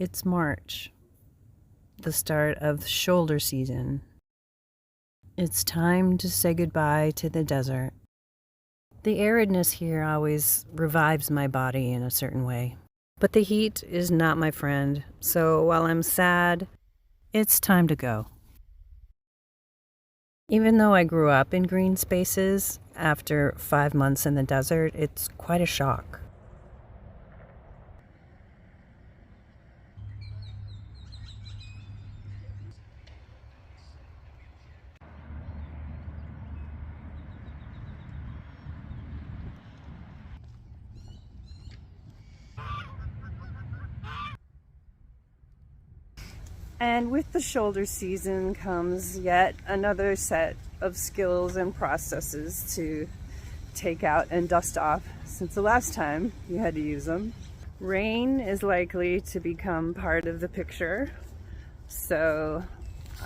It's March, the start of shoulder season. It's time to say goodbye to the desert. The aridness here always revives my body in a certain way. But the heat is not my friend, so while I'm sad, it's time to go. Even though I grew up in green spaces, after 5 months in the desert, it's quite a shock. And with the shoulder season comes yet another set of skills and processes to take out and dust off since the last time you had to use them. Rain is likely to become part of the picture, so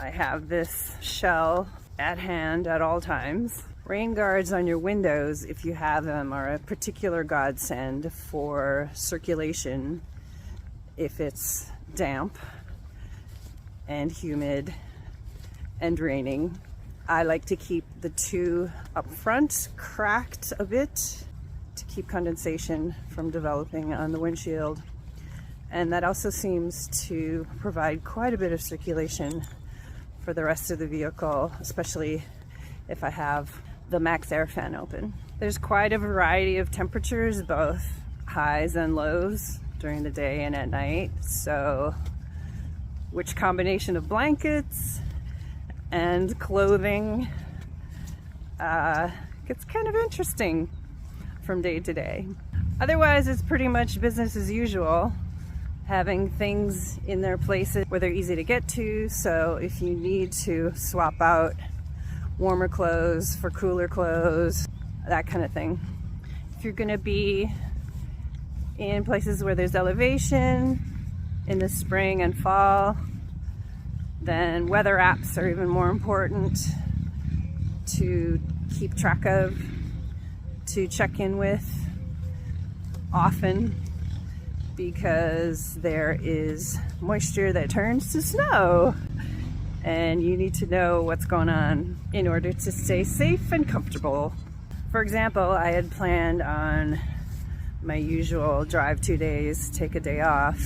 I have this shell at hand at all times. Rain guards on your windows, if you have them, are a particular godsend for circulation if it's damp and humid and raining. I like to keep the two up front cracked a bit to keep condensation from developing on the windshield. And that also seems to provide quite a bit of circulation for the rest of the vehicle, especially if I have the max air fan open. There's quite a variety of temperatures, both highs and lows during the day and at night. So which combination of blankets and clothing gets kind of interesting from day to day. Otherwise, it's pretty much business as usual, having things in their places where they're easy to get to. So if you need to swap out warmer clothes for cooler clothes, that kind of thing. If you're gonna be in places where there's elevation in the spring and fall, then weather apps are even more important to keep track of, to check in with often, because there is moisture that turns to snow and you need to know what's going on in order to stay safe and comfortable. For example, I had planned on my usual drive 2 days, take a day off.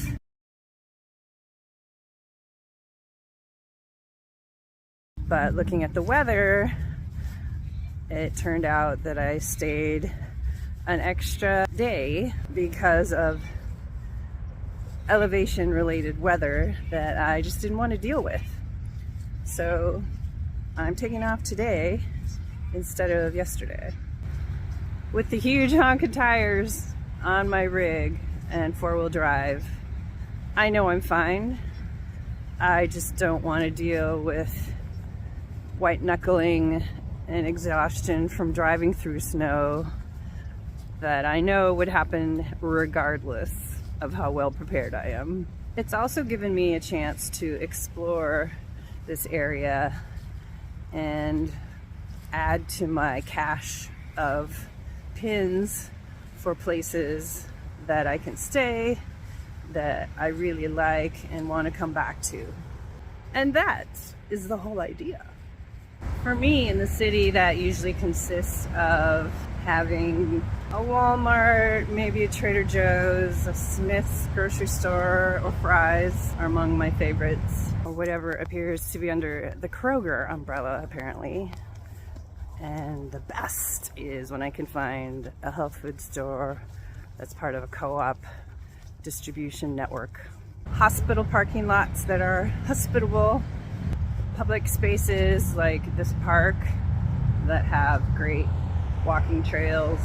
But looking at the weather, it turned out that I stayed an extra day because of elevation related weather that I just didn't want to deal with. So I'm taking off today instead of yesterday. With the huge honking tires on my rig and 4-wheel drive, I know I'm fine. I just don't want to deal with white knuckling and exhaustion from driving through snow that I know would happen regardless of how well prepared I am. It's also given me a chance to explore this area and add to my cache of pins for places that I can stay, that I really like and want to come back to. And that is the whole idea. For me, in the city, that usually consists of having a Walmart, maybe a Trader Joe's, a Smith's grocery store, or Fry's are among my favorites, or whatever appears to be under the Kroger umbrella, apparently. And the best is when I can find a health food store that's part of a co-op distribution network. Hospital parking lots that are hospitable. Public spaces like this park that have great walking trails,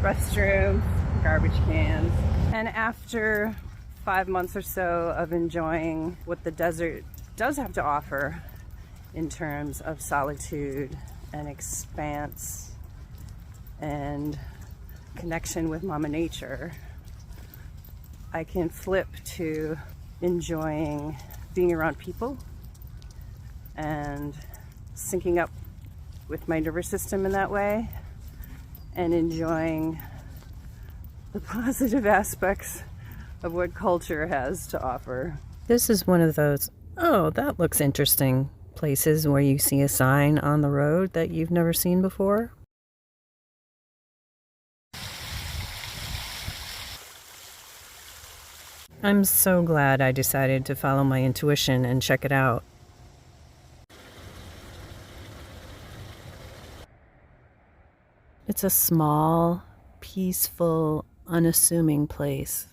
restrooms, garbage cans. And after 5 months or so of enjoying what the desert does have to offer in terms of solitude and expanse and connection with Mama Nature, I can flip to enjoying being around people and syncing up with my nervous system in that way, and enjoying the positive aspects of what culture has to offer. This is one of those, oh, that looks interesting places where you see a sign on the road that you've never seen before. I'm so glad I decided to follow my intuition and check it out. It's a small, peaceful, unassuming place.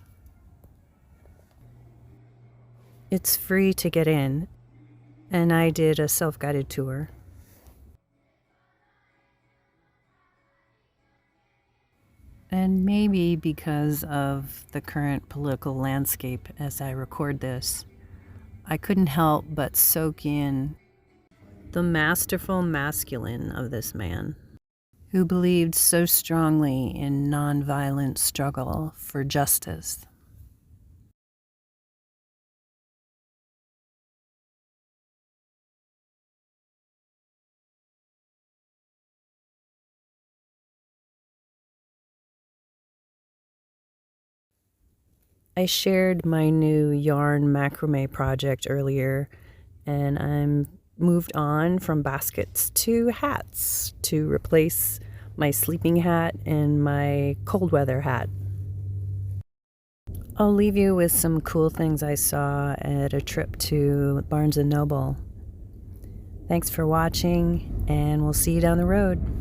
It's free to get in, and I did a self-guided tour. And maybe because of the current political landscape as I record this, I couldn't help but soak in the masterful masculine of this man, who believed so strongly in nonviolent struggle for justice. I shared my new yarn macrame project earlier, and I'm moved on from baskets to hats to replace my sleeping hat and my cold weather hat. I'll leave you with some cool things I saw at a trip to Barnes & Noble. Thanks for watching, and we'll see you down the road.